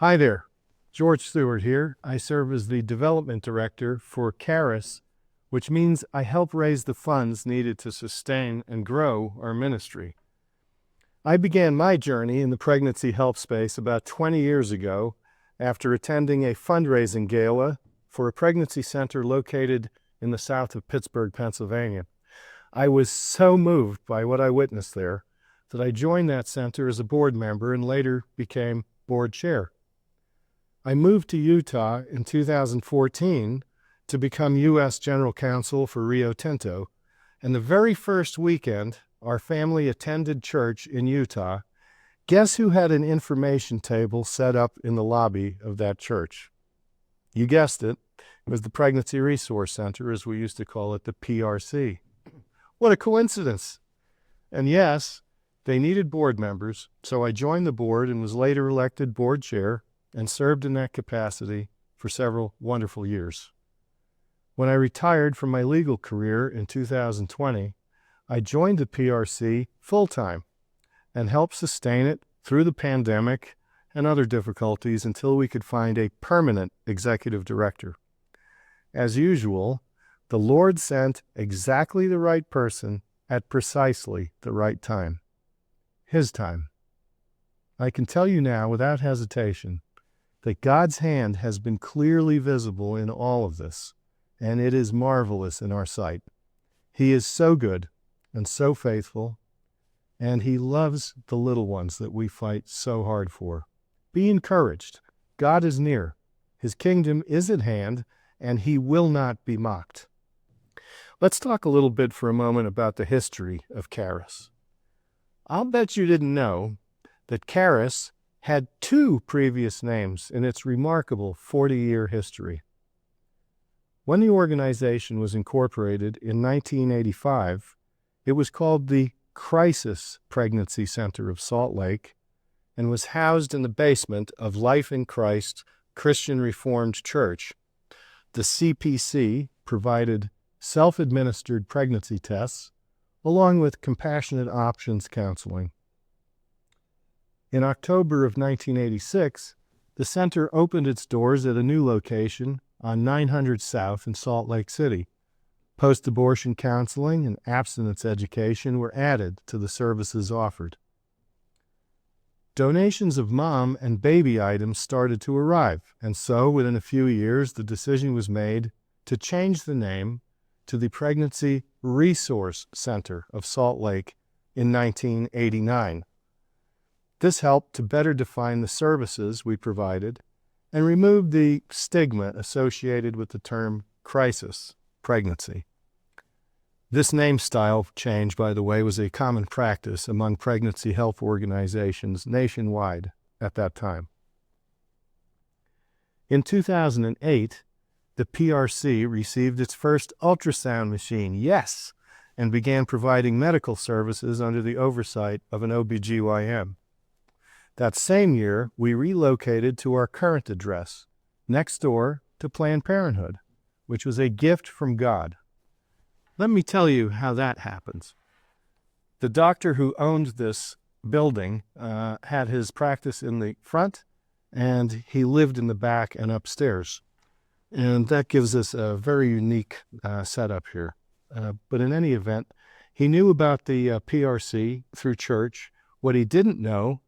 Hi there, George Stewart here. I serve as the Development Director for Charis, which means I help raise the funds needed to sustain and grow our ministry. I began my journey in the pregnancy health space about 20 years ago after attending a fundraising gala for a pregnancy center located in the south of Pittsburgh, Pennsylvania. I was so moved by what I witnessed there that I joined that center as a board member and later became board chair. I moved to Utah in 2014 to become U.S. General Counsel for Rio Tinto, and the very first weekend our family attended church in Utah, guess who had an information table set up in the lobby of that church? You guessed it. It was the Pregnancy Resource Center, as we used to call it, the PRC. What a coincidence. And yes, they needed board members, so I joined the board and was later elected board chair and served in that capacity for several wonderful years. When I retired from my legal career in 2020, I joined the PRC full-time and helped sustain it through the pandemic and other difficulties until we could find a permanent executive director. As usual, the Lord sent exactly the right person at precisely the right time. His time. I can tell you now without hesitation that God's hand has been clearly visible in all of this, and it is marvelous in our sight. He is so good and so faithful, and He loves the little ones that we fight so hard for. Be encouraged. God is near. His kingdom is at hand, and He will not be mocked. Let's talk a little bit for a moment about the history of Charis. I'll bet you didn't know that Charis had two previous names in its remarkable 40-year history. When the organization was incorporated in 1985, it was called the Charis Pregnancy Center of Salt Lake and was housed in the basement of Life in Christ Christian Reformed Church. The CPC provided self-administered pregnancy tests along with compassionate options counseling. In October of 1986, the center opened its doors at a new location on 900 South in Salt Lake City. Post-abortion counseling and abstinence education were added to the services offered. Donations of mom and baby items started to arrive, and so within a few years the decision was made to change the name to the Pregnancy Resource Center of Salt Lake in 1989. This helped to better define the services we provided and remove the stigma associated with the term crisis pregnancy. This name style change, by the way, was a common practice among pregnancy health organizations nationwide at that time. In 2008, the PRC received its first ultrasound machine, yes, and began providing medical services under the oversight of an OBGYN. That same year, we relocated to our current address, next door to Planned Parenthood, which was a gift from God. Let me tell you how that happens. The doctor who owned this building had his practice in the front, and he lived in the back and upstairs. And that gives us a very unique setup here. But in any event, he knew about the PRC through church. What he didn't know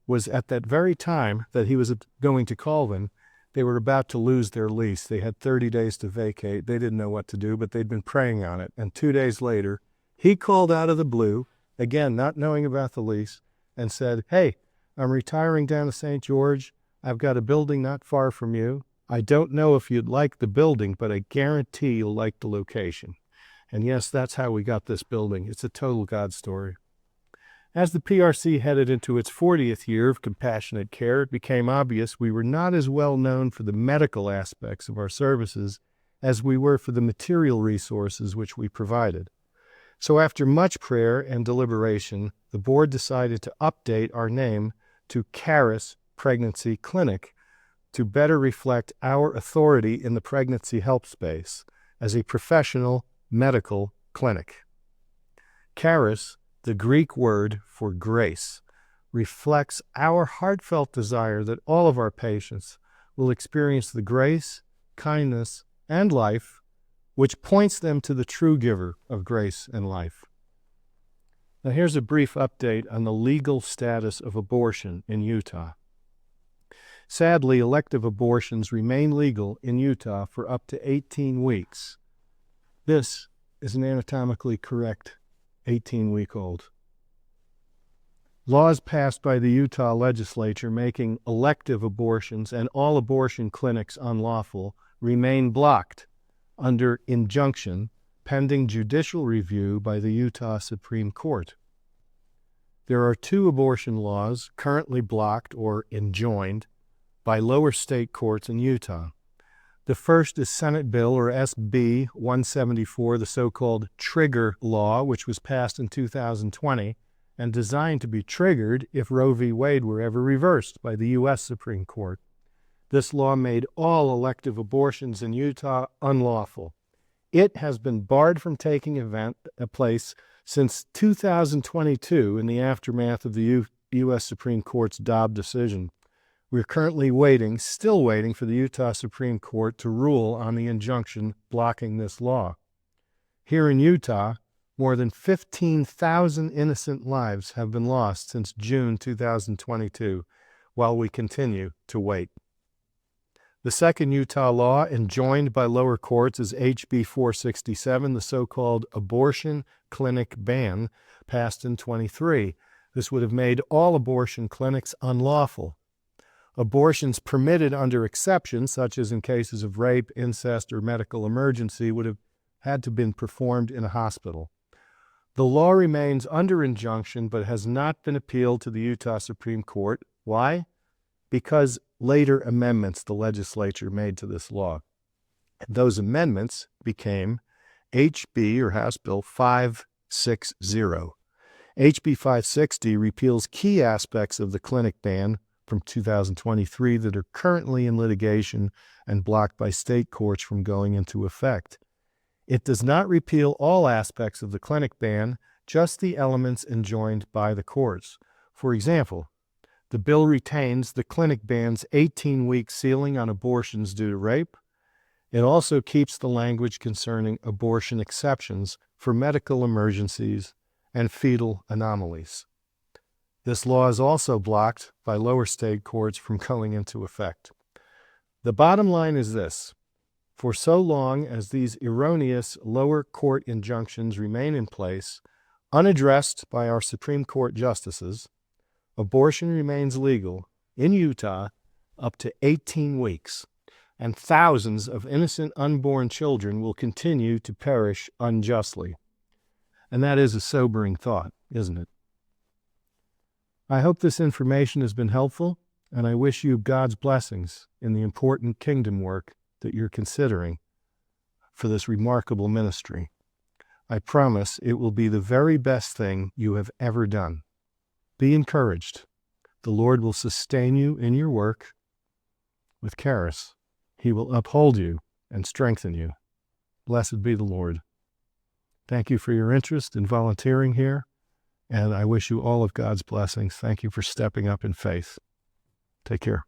was at that very time that he was going to Colvin, they were about to lose their lease. They had 30 days to vacate. They didn't know what to do, but they'd been praying on it. And 2 days later, he called out of the blue, again, not knowing about the lease, and said, "Hey, I'm retiring down to St. George. I've got a building not far from you. I don't know if you'd like the building, but I guarantee you'll like the location." And yes, that's how we got this building. It's a total God story. As the PRC headed into its 40th year of compassionate care, it became obvious we were not as well known for the medical aspects of our services as we were for the material resources which we provided. So after much prayer and deliberation, the board decided to update our name to Charis Pregnancy Clinic to better reflect our authority in the pregnancy health space as a professional medical clinic. Charis, the Greek word for grace, reflects our heartfelt desire that all of our patients will experience the grace, kindness, and life which points them to the true giver of grace and life. Now here's a brief update on the legal status of abortion in Utah. Sadly, elective abortions remain legal in Utah for up to 18 weeks. This is an anatomically correct 18-week-old. Laws passed by the Utah legislature making elective abortions and all abortion clinics unlawful remain blocked under injunction pending judicial review by the Utah Supreme Court. There are 2 abortion laws currently blocked or enjoined by lower state courts in Utah. The first is Senate Bill, or SB 174, the so-called Trigger Law, which was passed in 2020 and designed to be triggered if Roe v. Wade were ever reversed by the U.S. Supreme Court. This law made all elective abortions in Utah unlawful. It has been barred from taking place since 2022 in the aftermath of the U.S. Supreme Court's Dobbs decision. We're currently still waiting for the Utah Supreme Court to rule on the injunction blocking this law. Here in Utah, more than 15,000 innocent lives have been lost since June 2022, while we continue to wait. The second Utah law enjoined by lower courts is HB 467, the so-called abortion clinic ban, passed in 23. This would have made all abortion clinics unlawful. Abortions permitted under exceptions, such as in cases of rape, incest, or medical emergency, would have had to been performed in a hospital. The law remains under injunction but has not been appealed to the Utah Supreme Court. Why? Because later amendments the legislature made to this law. Those amendments became HB, or House Bill 560. HB 560 repeals key aspects of the clinic ban from 2023 that are currently in litigation and blocked by state courts from going into effect. It does not repeal all aspects of the clinic ban, just the elements enjoined by the courts. For example, the bill retains the clinic ban's 18-week ceiling on abortions due to rape. It also keeps the language concerning abortion exceptions for medical emergencies and fetal anomalies. This law is also blocked by lower state courts from going into effect. The bottom line is this: for so long as these erroneous lower court injunctions remain in place, unaddressed by our Supreme Court justices, abortion remains legal in Utah up to 18 weeks, and thousands of innocent unborn children will continue to perish unjustly. And that is a sobering thought, isn't it? I hope this information has been helpful, and I wish you God's blessings in the important kingdom work that you're considering for this remarkable ministry. I promise it will be the very best thing you have ever done. Be encouraged. The Lord will sustain you in your work. With Charis, He will uphold you and strengthen you. Blessed be the Lord. Thank you for your interest in volunteering here, and I wish you all of God's blessings. Thank you for stepping up in faith. Take care.